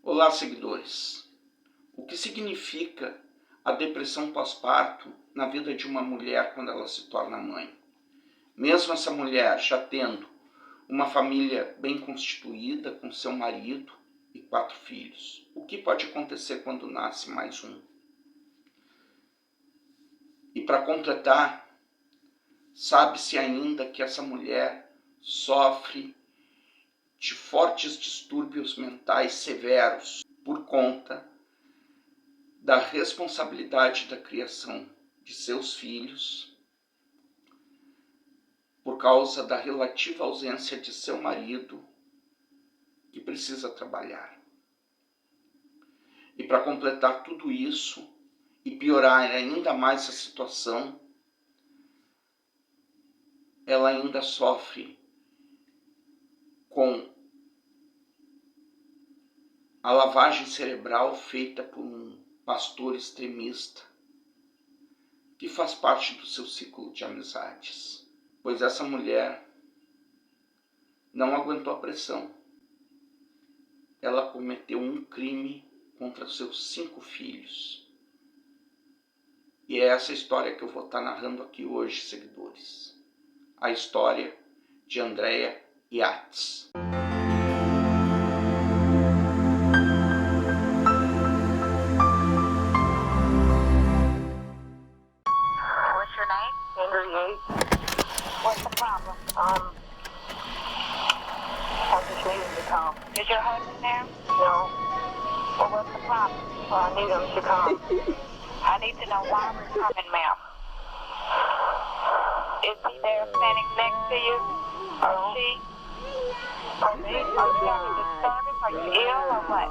Olá, seguidores. O que significa a depressão pós-parto na vida de uma mulher quando ela se torna mãe? Mesmo essa mulher já tendo uma família bem constituída, com seu marido e 4 filhos, o que pode acontecer quando nasce mais um? E para completar, sabe-se ainda que essa mulher sofre de fortes distúrbios mentais severos por conta da responsabilidade da criação de seus filhos, por causa da relativa ausência de seu marido, que precisa trabalhar. E para completar tudo isso e piorar ainda mais a situação, ela ainda sofre com a lavagem cerebral feita por um pastor extremista que faz parte do seu ciclo de amizades. Pois essa mulher não aguentou a pressão. Ela cometeu um crime contra seus 5 filhos. E é essa história que eu vou estar narrando aqui hoje, seguidores. A história de Andrea Yates. What's your name? Andrea. What's the problem? I just needed to come. Is your husband there? No. Well, what's the problem? Well, I need him to come. I need to know why we're coming, ma'am. Is he there standing next to you? Or she? Or me? Are you having disturbance? Are you ill or what?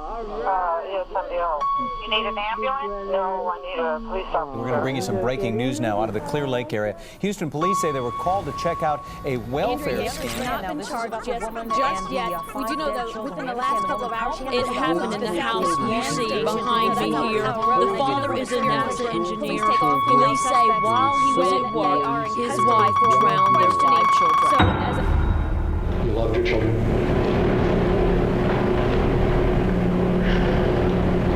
Yes, I'm ill. You need an ambulance? No, I need a police officer. We're going to bring you some breaking news now out of the Clear Lake area. Houston police say they were called to check out a welfare Andrea scam. has not been charged just yet. We do know that within the last couple of hours, it happened in the house you see behind me here. The father is a NASA engineer. Police say while he was at work, his wife drowned their 5 children. You loved your children.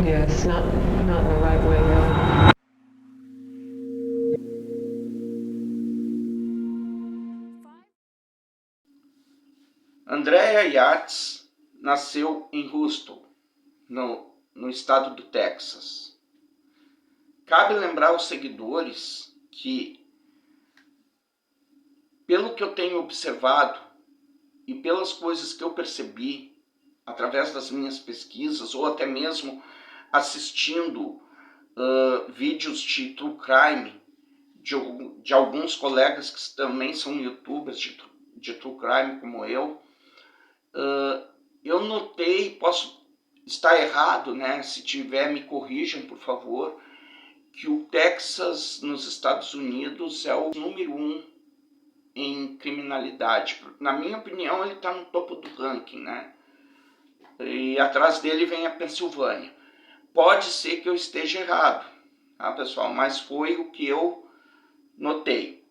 Yes, not in the right way, no. Andrea Yates nasceu em Houston, no estado do Texas. Cabe lembrar aos seguidores que, pelo que eu tenho observado e pelas coisas que eu percebi através das minhas pesquisas ou até mesmo assistindo vídeos de true crime de alguns colegas que também são youtubers de true crime como eu notei, posso estar errado, né? Se tiver, me corrijam, por favor, que o Texas, nos Estados Unidos, é o número 1 em criminalidade. Na minha opinião, ele está no topo do ranking, né? E atrás dele vem a Pensilvânia. Pode ser que eu esteja errado, tá, pessoal? Mas foi o que eu notei.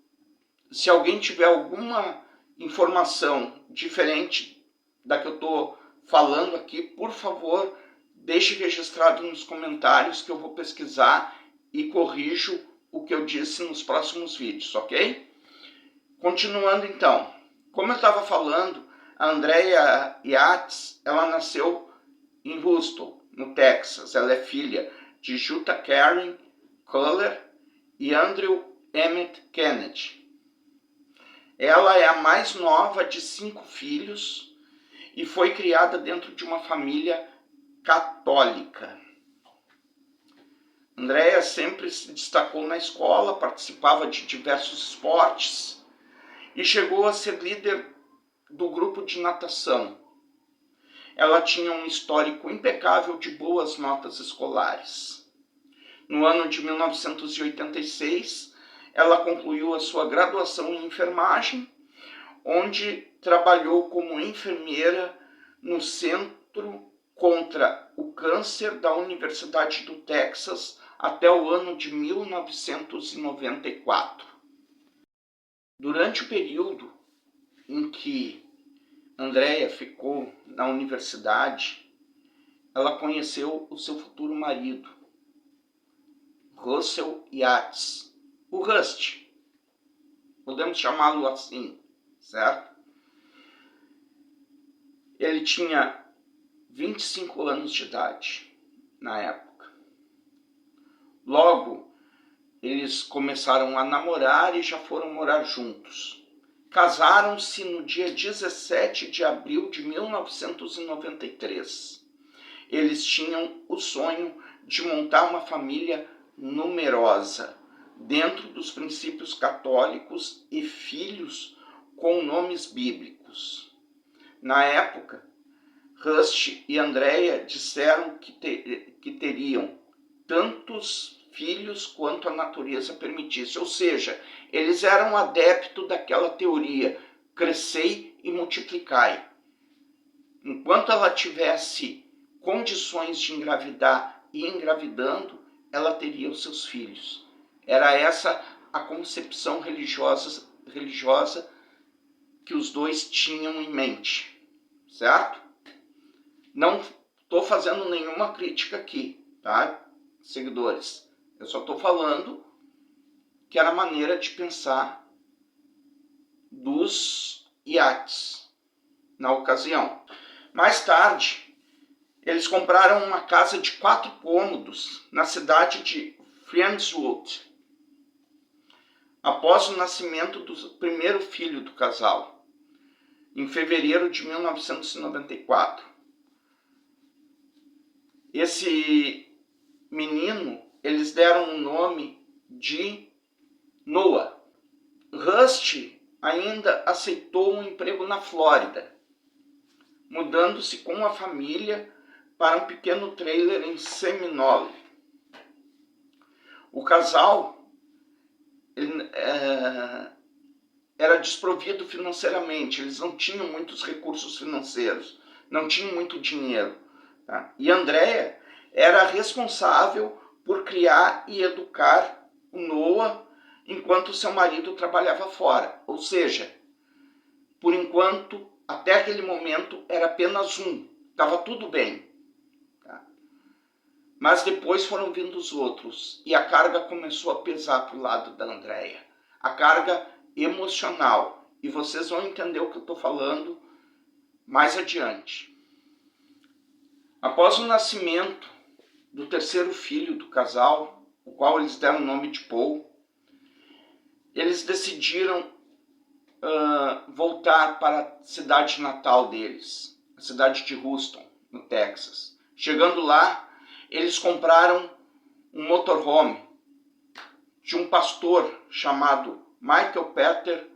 Se alguém tiver alguma informação diferente da que eu estou falando aqui, por favor, deixe registrado nos comentários que eu vou pesquisar e corrijo o que eu disse nos próximos vídeos, ok? Continuando então, como eu estava falando, a Andrea Yates, ela nasceu em Houston, no Texas. Ela é filha de Jutta Karen Kohler e Andrew Emmett Kennedy. Ela é a mais nova de 5 filhos e foi criada dentro de uma família católica. Andrea sempre se destacou na escola, participava de diversos esportes e chegou a ser líder do grupo de natação. Ela tinha um histórico impecável de boas notas escolares. No ano de 1986, ela concluiu a sua graduação em enfermagem, onde trabalhou como enfermeira no Centro contra o Câncer da Universidade do Texas até o ano de 1994. Durante o período em que Andrea ficou na universidade, ela conheceu o seu futuro marido, Russell Yates, o Rust, podemos chamá-lo assim, certo? Ele tinha 25 anos de idade na época. Logo, eles começaram a namorar e já foram morar juntos. Casaram-se no dia 17 de abril de 1993. Eles tinham o sonho de montar uma família numerosa, dentro dos princípios católicos e filhos com nomes bíblicos. Na época, Rust e Andrea disseram que teriam tantos filhos quanto a natureza permitisse. Ou seja, eles eram adeptos daquela teoria, crescei e multiplicai. Enquanto ela tivesse condições de engravidar e engravidando, ela teria os seus filhos. Era essa a concepção religiosa que os dois tinham em mente, certo? Não estou fazendo nenhuma crítica aqui, tá, seguidores? Eu só estou falando que era a maneira de pensar dos Yates na ocasião. Mais tarde, eles compraram uma casa de 4 cômodos na cidade de Friendswood, após o nascimento do primeiro filho do casal, em fevereiro de 1994. Esse menino, eles deram o nome de Noah. Rust ainda aceitou um emprego na Flórida, mudando-se com a família para um pequeno trailer em Seminole. O casal era desprovido financeiramente, eles não tinham muitos recursos financeiros, não tinham muito dinheiro. Tá? E Andrea era responsável por criar e educar o Noah enquanto seu marido trabalhava fora. Ou seja, por enquanto, até aquele momento, era apenas um. Estava tudo bem. Tá? Mas depois foram vindo os outros. E a carga começou a pesar para o lado da Andrea. A carga emocional. E vocês vão entender o que eu estou falando mais adiante. Após o nascimento do terceiro filho do casal, o qual eles deram o nome de Paul, eles decidiram voltar para a cidade natal deles, a cidade de Houston, no Texas. Chegando lá, eles compraram um motorhome de um pastor chamado Michael Peter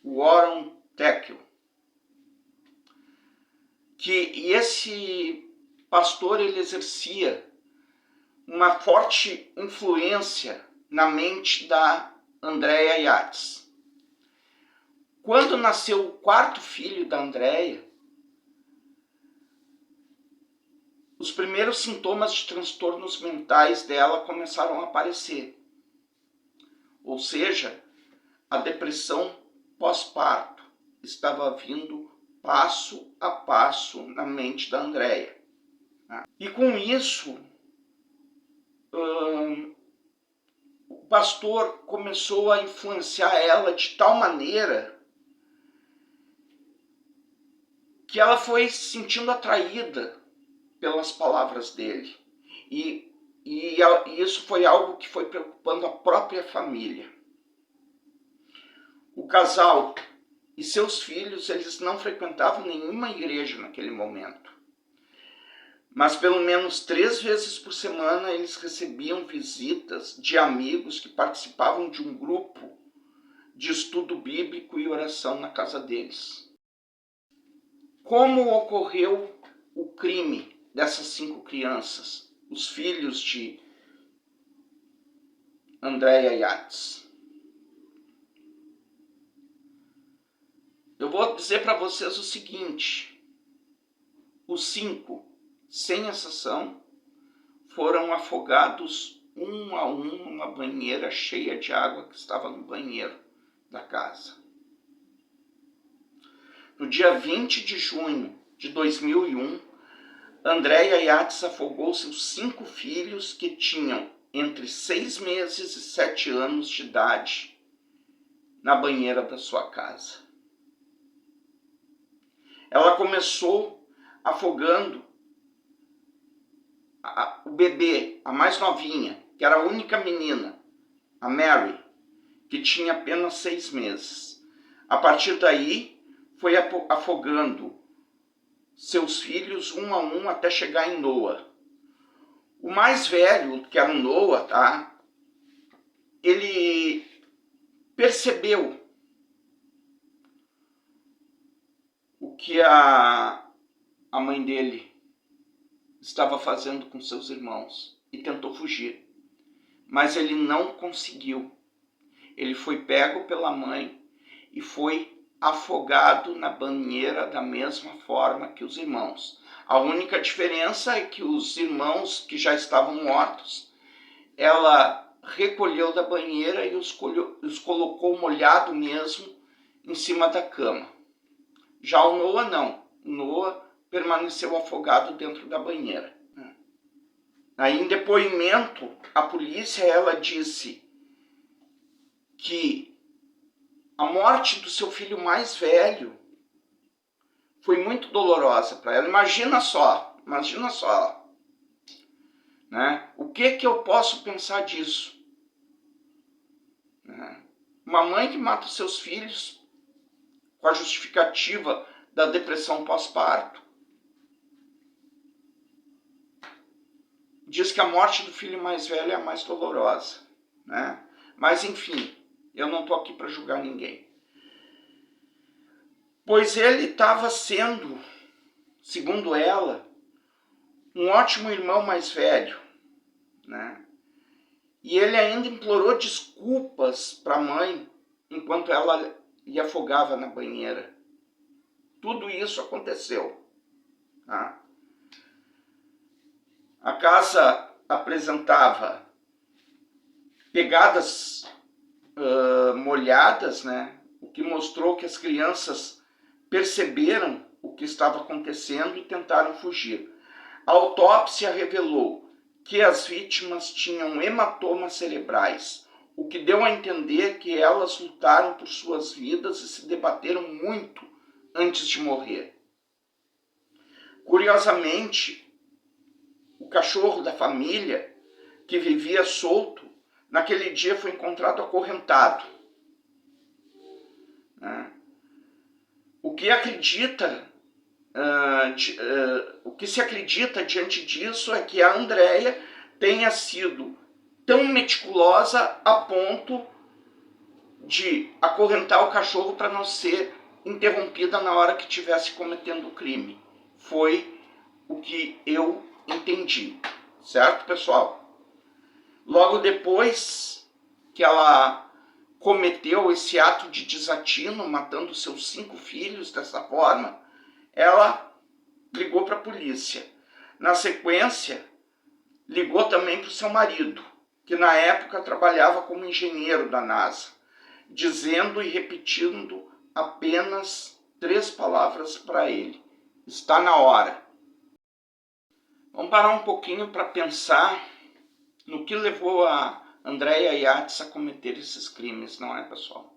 Warren Teckel. E esse pastor, ele exercia uma forte influência na mente da Andrea Yates. Quando nasceu o quarto filho da Andrea, os primeiros sintomas de transtornos mentais dela começaram a aparecer. Ou seja, a depressão pós-parto estava vindo passo a passo na mente da Andrea. E com isso, o pastor começou a influenciar ela de tal maneira que ela foi se sentindo atraída pelas palavras dele. E isso foi algo que foi preocupando a própria família. O casal e seus filhos, eles não frequentavam nenhuma igreja naquele momento. Mas pelo menos 3 vezes por semana eles recebiam visitas de amigos que participavam de um grupo de estudo bíblico e oração na casa deles. Como ocorreu o crime dessas 5 crianças, os filhos de Andrea Yates? Eu vou dizer para vocês o seguinte: os 5, sem exceção, foram afogados um a um numa banheira cheia de água que estava no banheiro da casa. No dia 20 de junho de 2001, Andréia Yates afogou seus 5 filhos que tinham entre 6 meses e 7 anos de idade na banheira da sua casa. Ela começou afogando o bebê, a mais novinha, que era a única menina, a Mary, que tinha apenas 6 meses. A partir daí, foi afogando seus filhos um a um até chegar em Noah. O mais velho, que era o Noah, tá? Ele percebeu o que a mãe dele estava fazendo com seus irmãos e tentou fugir. Mas ele não conseguiu. Ele foi pego pela mãe e foi afogado na banheira da mesma forma que os irmãos. A única diferença é que os irmãos que já estavam mortos, ela recolheu da banheira e os colocou molhado mesmo em cima da cama. Já o Noah não. O Noah permaneceu afogado dentro da banheira. Aí, em depoimento, a polícia, ela disse que a morte do seu filho mais velho foi muito dolorosa para ela. Imagina só, né? O que eu posso pensar disso? Né? Uma mãe que mata os seus filhos com a justificativa da depressão pós-parto. Diz que a morte do filho mais velho é a mais dolorosa, né? Mas enfim, eu não estou aqui para julgar ninguém. Pois ele estava sendo, segundo ela, um ótimo irmão mais velho, né? E ele ainda implorou desculpas para a mãe enquanto ela lhe afogava na banheira. Tudo isso aconteceu, tá? A casa apresentava pegadas molhadas, né? O que mostrou que as crianças perceberam o que estava acontecendo e tentaram fugir. A autópsia revelou que as vítimas tinham hematomas cerebrais, o que deu a entender que elas lutaram por suas vidas e se debateram muito antes de morrer. Curiosamente, o cachorro da família, que vivia solto, naquele dia foi encontrado acorrentado. O que se acredita diante disso é que a Andréia tenha sido tão meticulosa a ponto de acorrentar o cachorro para não ser interrompida na hora que estivesse cometendo o crime. Foi o que eu entendi, certo, pessoal? Logo depois que ela cometeu esse ato de desatino, matando seus 5 filhos dessa forma, ela ligou para a polícia. Na sequência, ligou também para o seu marido, que na época trabalhava como engenheiro da NASA, dizendo e repetindo apenas 3 palavras para ele: está na hora. Vamos parar um pouquinho para pensar no que levou a Andréia Yates a cometer esses crimes, não é, pessoal?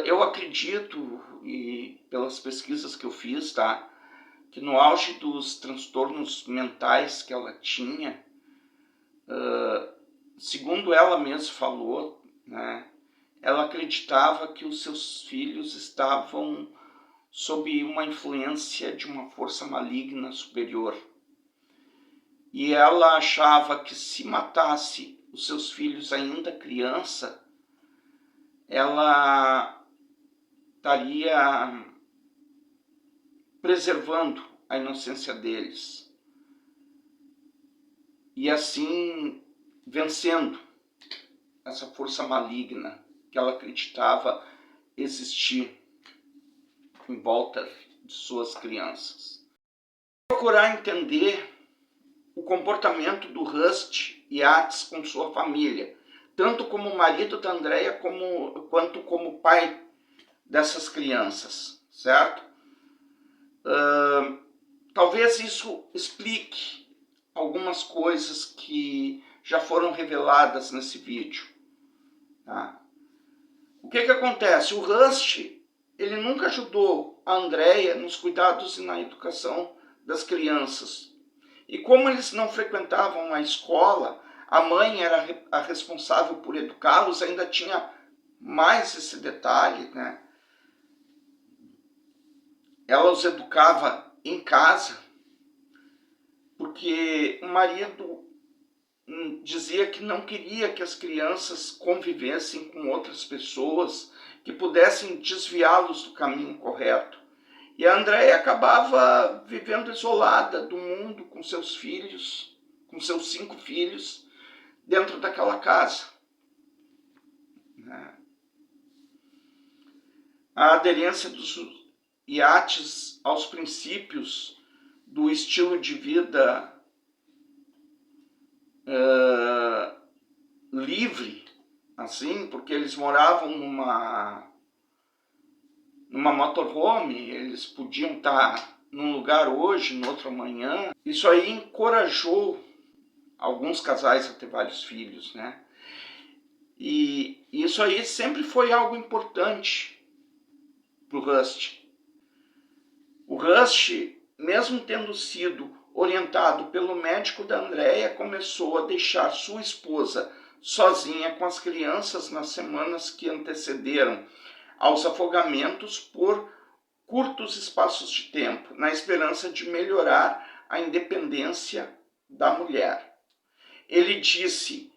Eu acredito, e pelas pesquisas que eu fiz, tá, que no auge dos transtornos mentais que ela tinha, segundo ela mesma falou, né, ela acreditava que os seus filhos estavam sob uma influência de uma força maligna superior. E ela achava que se matasse os seus filhos ainda criança, ela estaria preservando a inocência deles. E assim vencendo essa força maligna que ela acreditava existir em volta de suas crianças. Procurar entender o comportamento do Rusty Yates com sua família, tanto como marido da Andréia quanto como pai dessas crianças, certo? Talvez isso explique algumas coisas que já foram reveladas nesse vídeo. Tá? O que acontece? O Rust, ele nunca ajudou a Andrea nos cuidados e na educação das crianças. E como eles não frequentavam a escola, a mãe era a responsável por educá-los, ainda tinha mais esse detalhe, né? Ela os educava em casa, porque o marido dizia que não queria que as crianças convivessem com outras pessoas que pudessem desviá-los do caminho correto. E a Andrea acabava vivendo isolada do mundo com seus filhos, com seus 5 filhos, dentro daquela casa. A aderência dos Yates aos princípios do estilo de vida livre, assim, porque eles moravam numa motorhome, eles podiam estar num lugar hoje, no outro amanhã. Isso aí encorajou alguns casais a ter vários filhos, né? E isso aí sempre foi algo importante para o Rust. O Rust, mesmo tendo sido orientado pelo médico da Andrea, começou a deixar sua esposa sozinha com as crianças nas semanas que antecederam aos afogamentos por curtos espaços de tempo, na esperança de melhorar a independência da mulher. Ele disse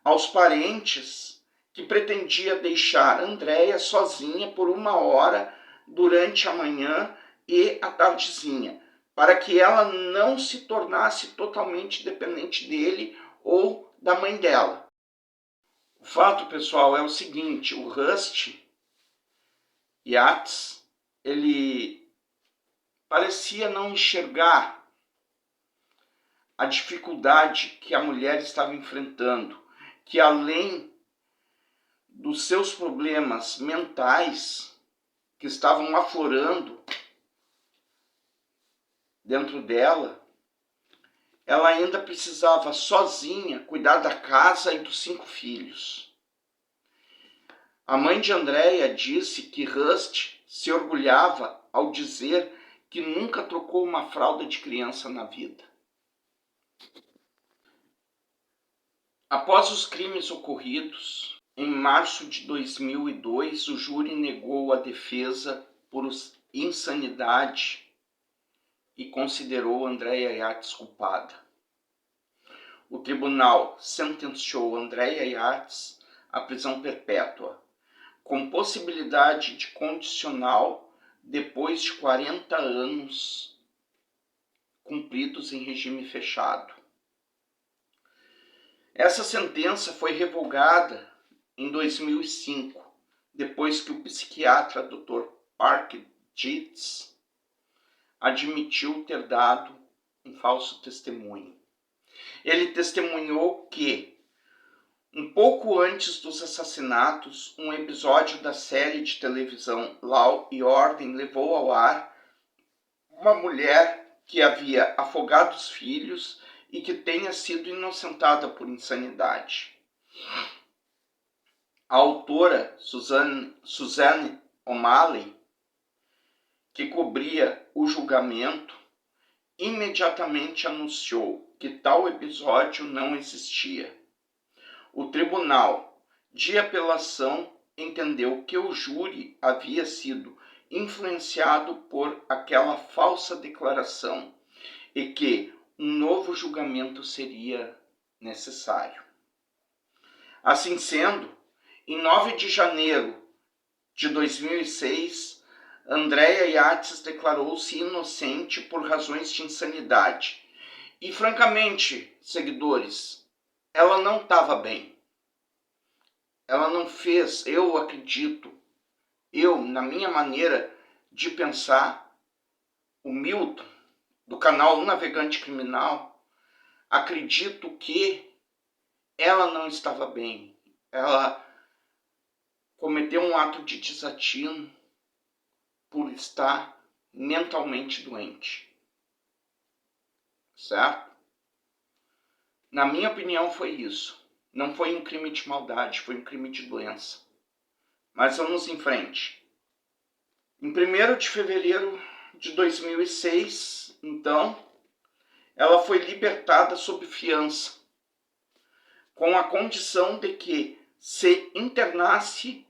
aos parentes que pretendia deixar Andrea sozinha por 1 hora durante a manhã e a tardezinha, para que ela não se tornasse totalmente dependente dele ou da mãe dela. O fato, pessoal, é o seguinte: o Rust Yates, ele parecia não enxergar a dificuldade que a mulher estava enfrentando, que além dos seus problemas mentais que estavam aflorando dentro dela, ela ainda precisava sozinha cuidar da casa e dos 5 filhos. A mãe de Andrea disse que Rust se orgulhava ao dizer que nunca trocou uma fralda de criança na vida. Após os crimes ocorridos, em março de 2002, o júri negou a defesa por insanidade e considerou Andrea Yates culpada. O tribunal sentenciou Andrea Yates à prisão perpétua, com possibilidade de condicional depois de 40 anos cumpridos em regime fechado. Essa sentença foi revogada em 2005, depois que o psiquiatra Dr. Park Dietz admitiu ter dado um falso testemunho. Ele testemunhou que, um pouco antes dos assassinatos, um episódio da série de televisão Law e Ordem levou ao ar uma mulher que havia afogado os filhos e que tenha sido inocentada por insanidade. A autora Suzanne O'Malley, que cobria o julgamento, imediatamente anunciou que tal episódio não existia. O tribunal de apelação entendeu que o júri havia sido influenciado por aquela falsa declaração e que um novo julgamento seria necessário. Assim sendo, em 9 de janeiro de 2006, Andrea Yates declarou-se inocente por razões de insanidade. E, francamente, seguidores, ela não estava bem. Ela não fez, eu acredito, na minha maneira de pensar, o Milton, do canal Um Navegante Criminal, acredito que ela não estava bem. Ela cometeu um ato de desatino por estar mentalmente doente. certo? Na minha opinião foi isso. Não foi um crime de maldade, foi um crime de doença. Mas vamos em frente. Em 1º de fevereiro de 2006, então, ela foi libertada sob fiança, com a condição de que se internasse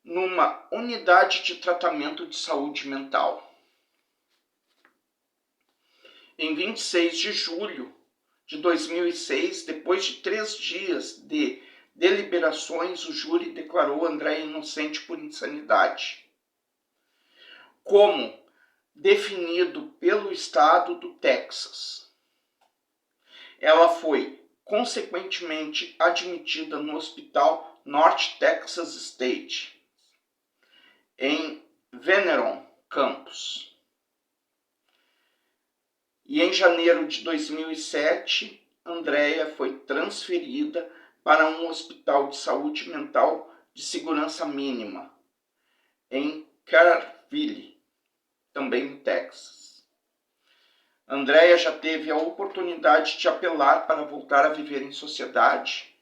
numa unidade de tratamento de saúde mental. Em 26 de julho de 2006, depois de 3 dias de deliberações, o júri declarou Andréia inocente por insanidade, como definido pelo estado do Texas. Ela foi, consequentemente, admitida no Hospital North Texas State, em Veneron Campus. E em janeiro de 2007, Andréia foi transferida para um hospital de saúde mental de segurança mínima, em Carterville, também no Texas. Andréia já teve a oportunidade de apelar para voltar a viver em sociedade,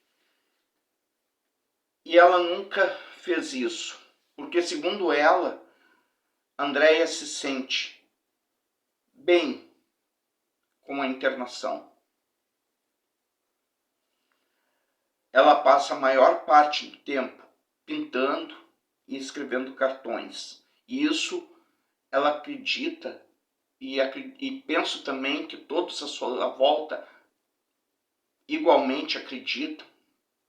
e ela nunca fez isso, porque, segundo ela, Andréia se sente bem com a internação. Ela passa a maior parte do tempo pintando e escrevendo cartões. E isso ela acredita e penso também que todos à sua volta igualmente acreditam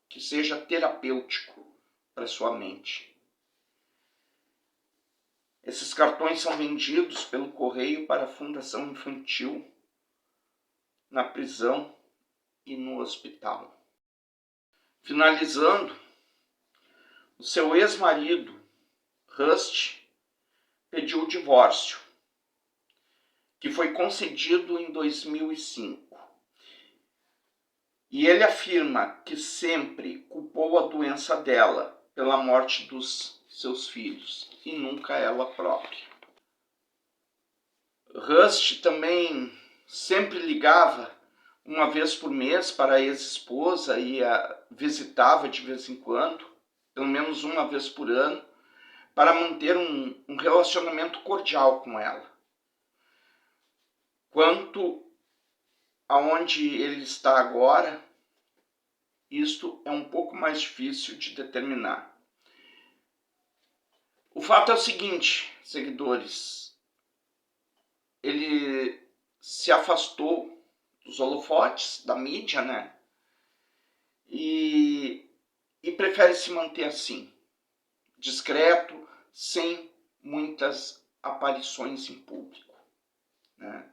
que seja terapêutico para sua mente. Esses cartões são vendidos pelo correio para a Fundação Infantil, na prisão e no hospital. Finalizando, o seu ex-marido, Rust, pediu o divórcio, que foi concedido em 2005. E ele afirma que sempre culpou a doença dela pela morte dos seus filhos e nunca ela própria. Rust também sempre ligava uma vez por mês para a ex-esposa e a visitava de vez em quando, pelo menos uma vez por ano, para manter um relacionamento cordial com ela. Quanto aonde ele está agora, isto é um pouco mais difícil de determinar. O fato é o seguinte, seguidores, ele se afastou dos holofotes, da mídia, né? E prefere se manter assim, discreto, sem muitas aparições em público, né?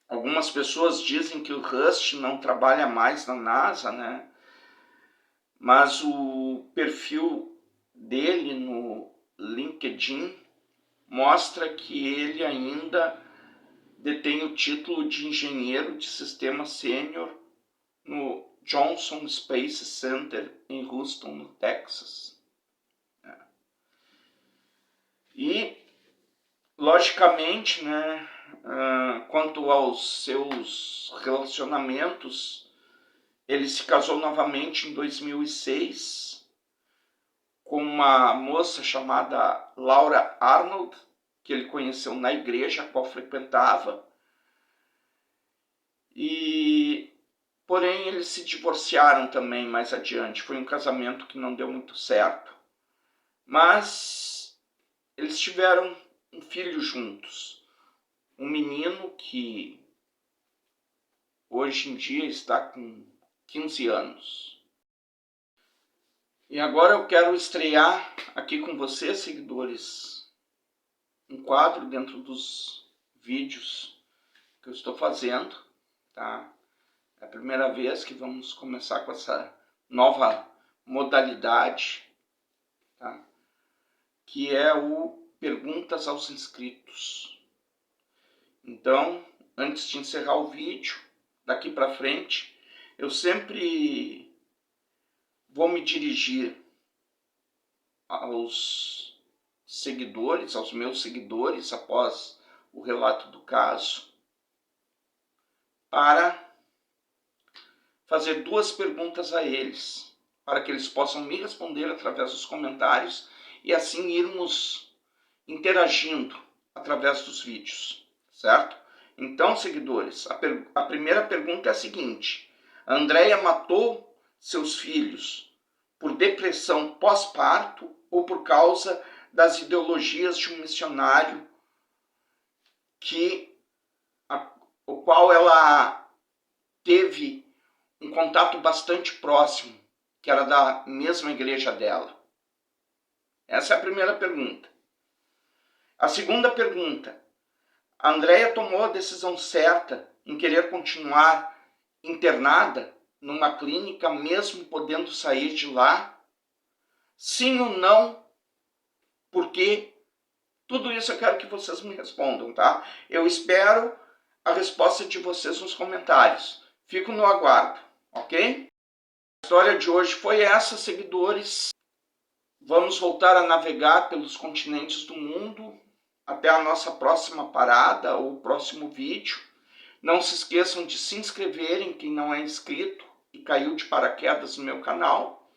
Algumas pessoas dizem que o Rust não trabalha mais na NASA, né? Mas o perfil dele no LinkedIn mostra que ele ainda detém o título de engenheiro de sistema sênior no Johnson Space Center em Houston, no Texas. E, logicamente, né, quanto aos seus relacionamentos, ele se casou novamente em 2006 com uma moça chamada Laura Arnold, que ele conheceu na igreja a qual frequentava. Porém, eles se divorciaram também mais adiante. Foi um casamento que não deu muito certo. Mas eles tiveram um filho juntos. Um menino que hoje em dia está com 15 anos. E agora eu quero estrear aqui com vocês, seguidores, um quadro dentro dos vídeos que eu estou fazendo, tá? É a primeira vez que vamos começar com essa nova modalidade, tá? Que é o Perguntas aos Inscritos. Então, antes de encerrar o vídeo, daqui para frente, eu sempre vou me dirigir aos seguidores, aos meus seguidores, após o relato do caso, para fazer 2 perguntas a eles, para que eles possam me responder através dos comentários e assim irmos interagindo através dos vídeos, certo? Então, seguidores, a primeira pergunta é a seguinte: a Andréia matou seus filhos por depressão pós-parto ou por causa das ideologias de um missionário o qual ela teve um contato bastante próximo, que era da mesma igreja dela? Essa é a primeira pergunta. A segunda pergunta: a Andréia tomou a decisão certa em querer continuar internada numa clínica, mesmo podendo sair de lá? Sim ou não? Porque tudo isso eu quero que vocês me respondam, tá? Eu espero a resposta de vocês nos comentários. Fico no aguardo, ok? A história de hoje foi essa, seguidores. Vamos voltar a navegar pelos continentes do mundo até a nossa próxima parada ou próximo vídeo. Não se esqueçam de se inscreverem, quem não é inscrito e caiu de paraquedas no meu canal.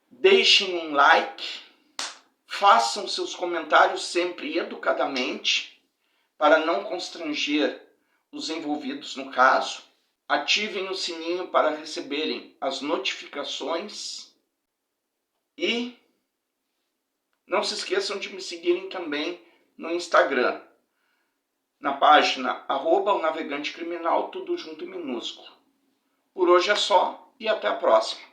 Deixem um like, façam seus comentários sempre educadamente, para não constranger os envolvidos no caso. Ativem o sininho para receberem as notificações e não se esqueçam de me seguirem também no Instagram, na página @o Navegante Criminal, tudo junto em minúsculo. Por hoje é só e até a próxima.